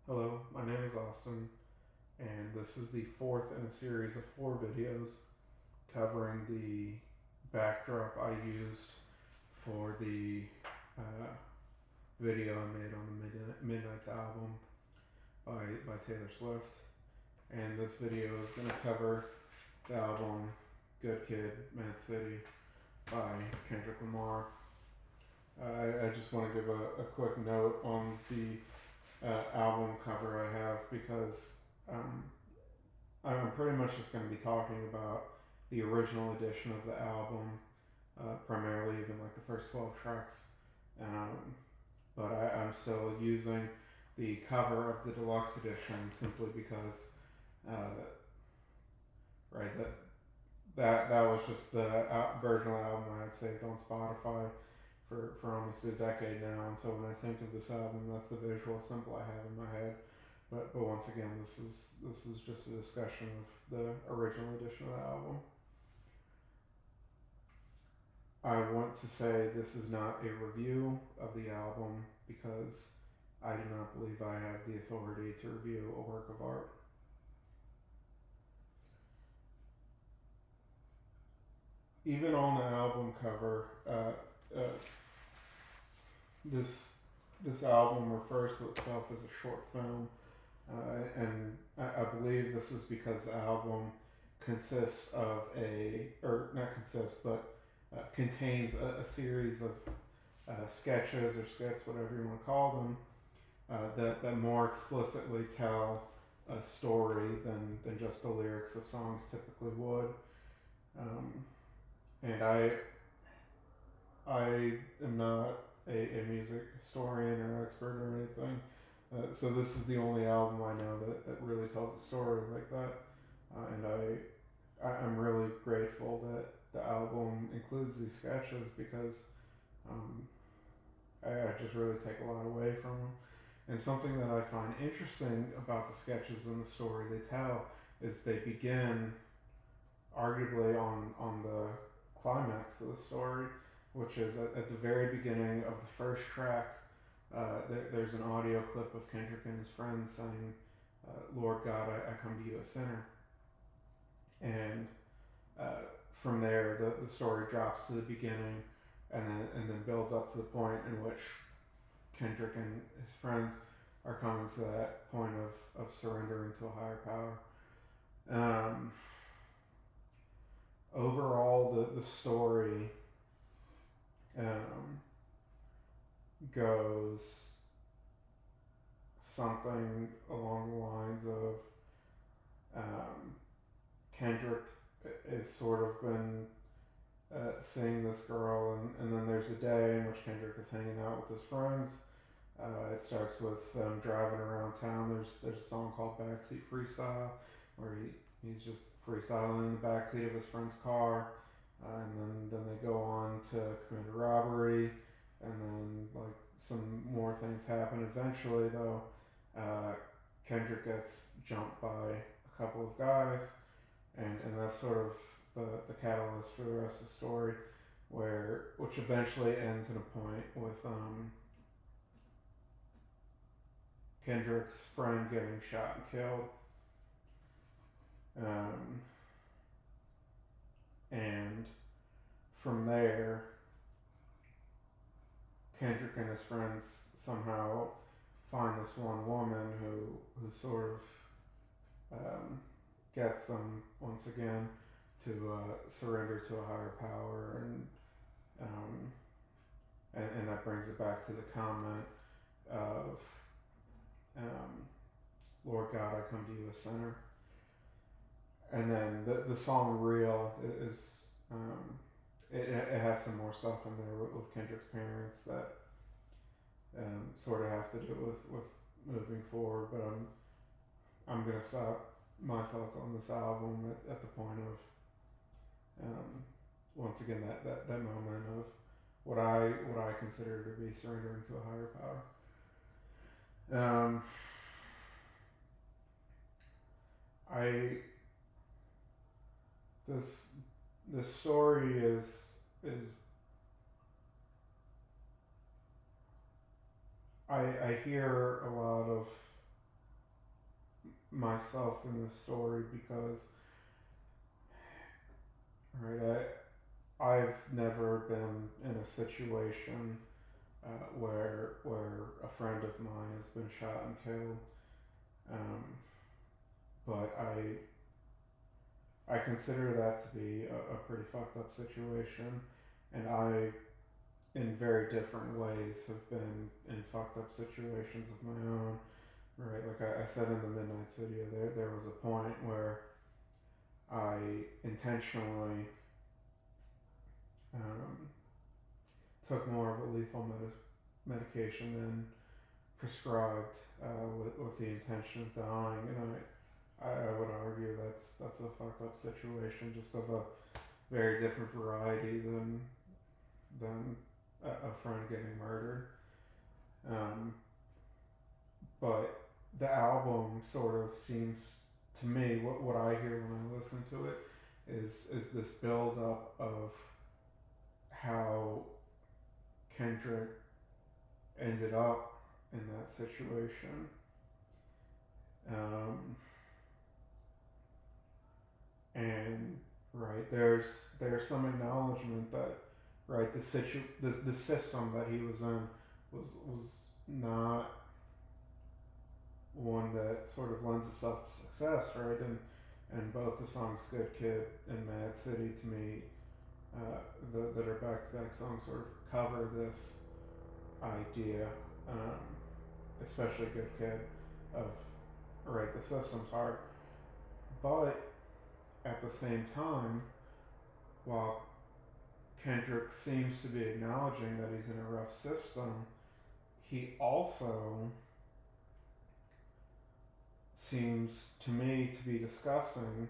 Hello, my name is Austin, and this is the fourth in a series of four videos covering the backdrop I used for the uh, video I made on the Midnight's album by Taylor Swift. And this video is going to cover the album Good Kid, Mad City by Kendrick Lamar. I just want to give a quick note on the album cover I have because um, I'm pretty much just going to be talking about the original edition of the album, primarily even like the first 12 tracks. Um, but I'm still using the cover of the deluxe edition simply because, uh, right, that was just the version of the album I had saved on Spotify for almost a decade now. And so when I think of this album, that's the visual symbol I have in my head. But once again, this is just a discussion of the original edition of the album. I want to say this is not a review of the album because I do not believe I have the authority to review a work of art. Even on the album cover, this this album refers to itself as a short film, and I believe this is because the album consists of or not consists, but contains a series of sketches or skits, whatever you want to call them, that more explicitly tell a story than just the lyrics of songs typically would. Um, and I am not a music historian or expert or anything. So this is the only album I know that really tells a story like that. And I'm really grateful that the album includes these sketches because um, I just really take a lot away from them. And something that I find interesting about the sketches and the story they tell is they begin arguably on the climax of the story, which is at the very beginning of the first track. There's an audio clip of Kendrick and his friends saying, "Lord God, I come to you a sinner," and uh, from there the story drops to the beginning, and then builds up to the point in which Kendrick and his friends are coming to that point of surrendering to a higher power. Um, Overall, the story um, goes something along the lines of um, Kendrick is sort of been seeing this girl, and then there's a day in which Kendrick is hanging out with his friends. It starts with them driving around town. There's a song called Backseat Freestyle where he's just freestyling in the backseat of his friend's car, and then they go on to commit a robbery, and then like some more things happen. Eventually, though, uh, Kendrick gets jumped by a couple of guys, and that's sort of the catalyst for the rest of the story, which eventually ends in a point with Kendrick's friend getting shot and killed. Um, and from there, Kendrick and his friends somehow find this one woman who sort of gets them once again to surrender to a higher power, um, and that brings it back to the comment of um, Lord God, I come to you a sinner. And then the song "Real" is it has some more stuff in there with Kendrick's parents that sort of have to do with moving forward. But I'm gonna stop my thoughts on this album at the point of once again that moment of what I consider to be surrendering to a higher power. Um, I this this story is I hear a lot of myself in this story because, right, I've never been in a situation where a friend of mine has been shot and killed. Um, but I consider that to be a pretty fucked up situation, and I, in very different ways, have been in fucked up situations of my own. Right, like I said in the Midnight's video, there was a point where I intentionally um, took more of a lethal medication than prescribed with the intention of dying, and I would argue that's a fucked up situation, just of a very different variety than a friend getting murdered. Um, but the album sort of seems to me, what I hear when I listen to it is this build up of how Kendrick ended up in that situation. Um, and right, there's some acknowledgement that, right, the system that he was in was not one that sort of lends itself to success, right? And both the songs "Good Kid" and "Mad City" to me, that are back-to-back songs, sort of cover this idea, um, especially "Good Kid," of, right, the system's hard, but at the same time, while Kendrick seems to be acknowledging that he's in a rough system, he also seems to me to be discussing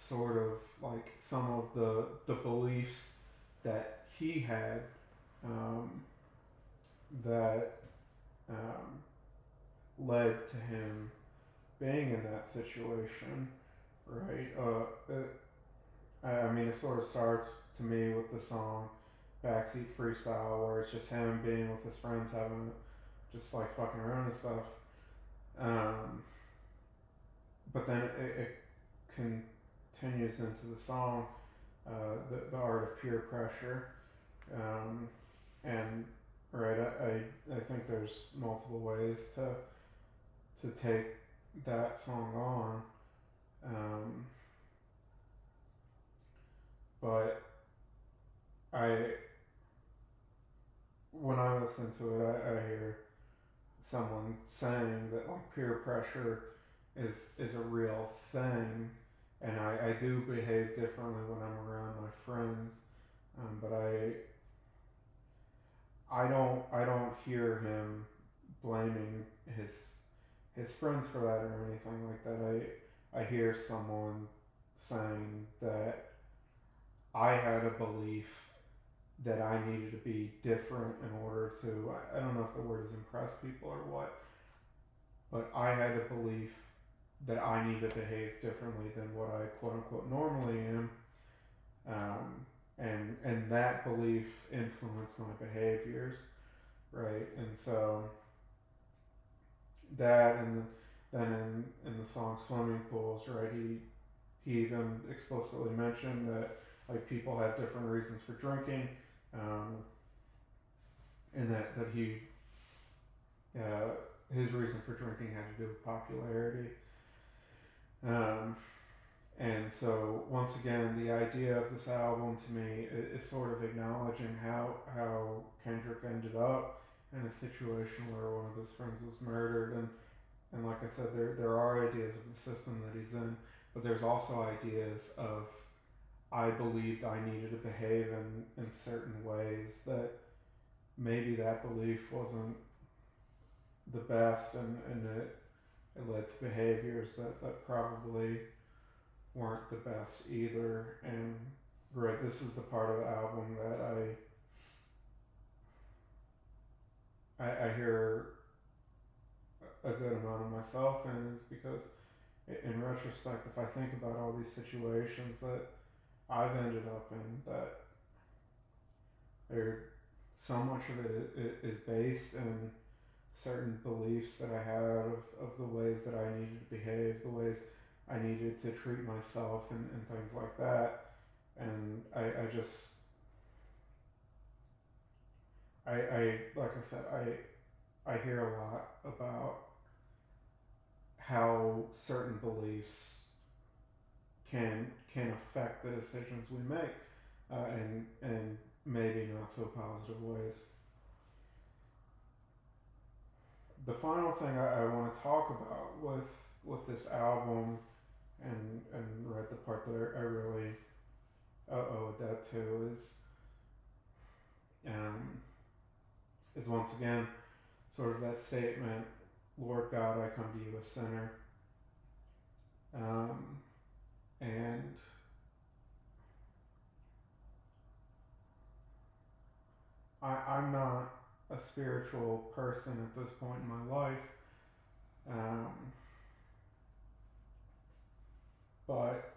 sort of like some of the beliefs that he had, um, that um, led to him being in that situation, right? I mean, it sort of starts to me with the song Backseat Freestyle, where it's just him being with his friends, having just like fucking around and stuff. Um, but then it continues into the song, the art of peer pressure, and right, I think there's multiple ways to take that song on, um, but I when I listen to it, I hear someone saying that like peer pressure is a real thing, and I do behave differently when I'm around my friends, but I don't hear him blaming his friends for that or anything like that. I hear someone saying that I had a belief that I needed to be different in order to, I don't know if the word is impress people or what, but I had a belief that I need to behave differently than what I quote unquote normally am, and that belief influenced my behaviors, right? And so that, and then in the song "Swimming Pools," right? He even explicitly mentioned that like people have different reasons for drinking, um, and that he uh, his reason for drinking had to do with popularity. Um, And so once again, the idea of this album to me is sort of acknowledging how Kendrick ended up in a situation where one of his friends was murdered, and like I said, there are ideas of the system that he's in, but there's also ideas of I believed I needed to behave in certain ways that maybe that belief wasn't the best, and it led to behaviors that probably weren't the best either. And right, this is the part of the album that I hear a good amount of myself in, is because in retrospect, if I think about all these situations that I've ended up in, that there so much of it is based in certain beliefs that I had of the ways that I needed to behave, the ways I needed to treat myself, and things like that. And I just, like I said, I hear a lot about how certain beliefs can affect the decisions we make, and maybe not so positive ways. The final thing I want to talk about with this album, and right, the part that I really owe a debt to um, is once again sort of that statement, Lord God, I come to you a sinner. Um, and I'm not a spiritual person at this point in my life, um, but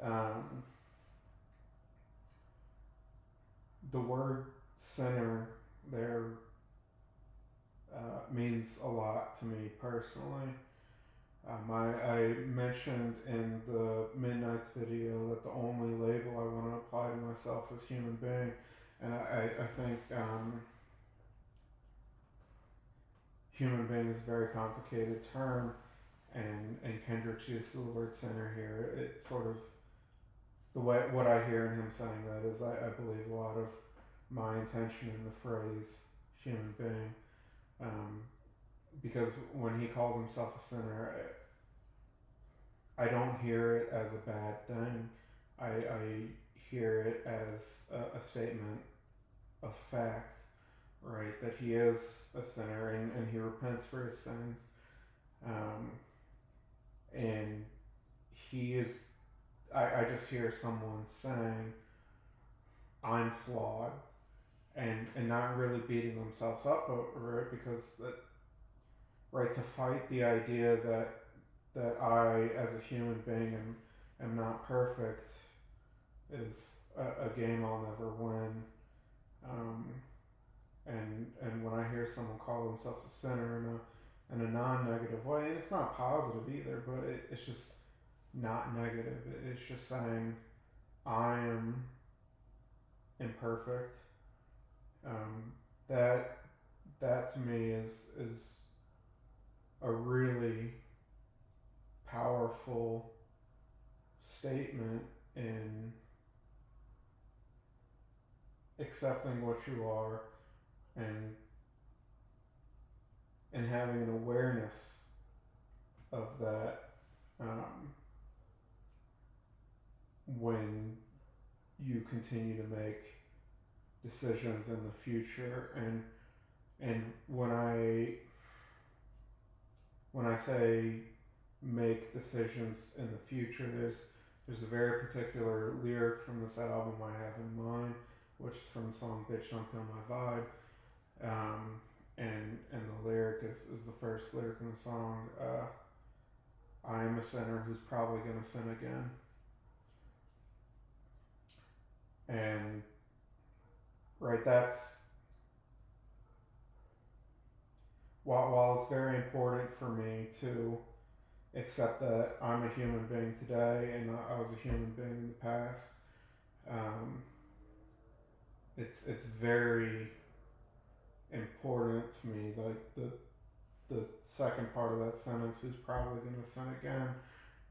um, the word sinner there means a lot to me personally. I mentioned in the Midnight's video that the only label I want to apply to myself is human being, and I think human being is a very complicated term, and Kendrick's use of the word sinner here, it sort of, the way what I hear in him saying that is I believe a lot of my intention in the phrase human being, um, because when he calls himself a sinner, I don't hear it as a bad thing. I hear it as a statement of fact, right? That he is a sinner, and he repents for his sins. Um, and he is, I just hear someone saying, I'm flawed, and not really beating themselves up over it, because that, right, to fight the idea that I, as a human being, am not perfect is a game I'll never win. Um, and when I hear someone call themselves a sinner in a non-negative way, and it's not positive either, but it's just not negative. It's just saying I am imperfect. Um, that that to me is a really powerful statement in accepting what you are, and having an awareness of that, um, when you continue to make decisions in the future. And when I say make decisions in the future, there's a very particular lyric from this album I have in mind, which is from the song "Bitch Don't Kill My Vibe." And the lyric is the first lyric in the song. I am a sinner who's probably gonna sin again. And right, that's, while it's very important for me to accept that I'm a human being today and I was a human being in the past. Um, it's very important to me, like the second part of that sentence, who's probably going to sin again,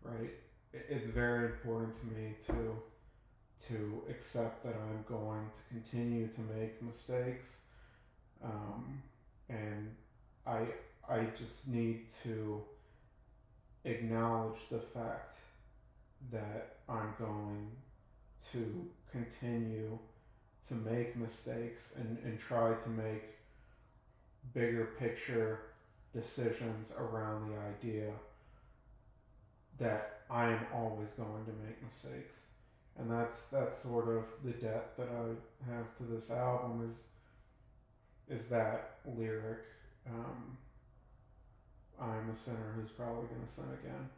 right? It's very important to me to accept that I'm going to continue to make mistakes, um, and I I just need to acknowledge the fact that I'm going to continue to make mistakes, and try to make bigger picture decisions around the idea that I am always going to make mistakes. And that's sort of the debt that I have to this album, is that lyric. Um, I'm a sinner who's probably going to sin again.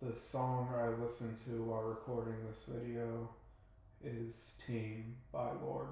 The song I listened to while recording this video is Team by Lord.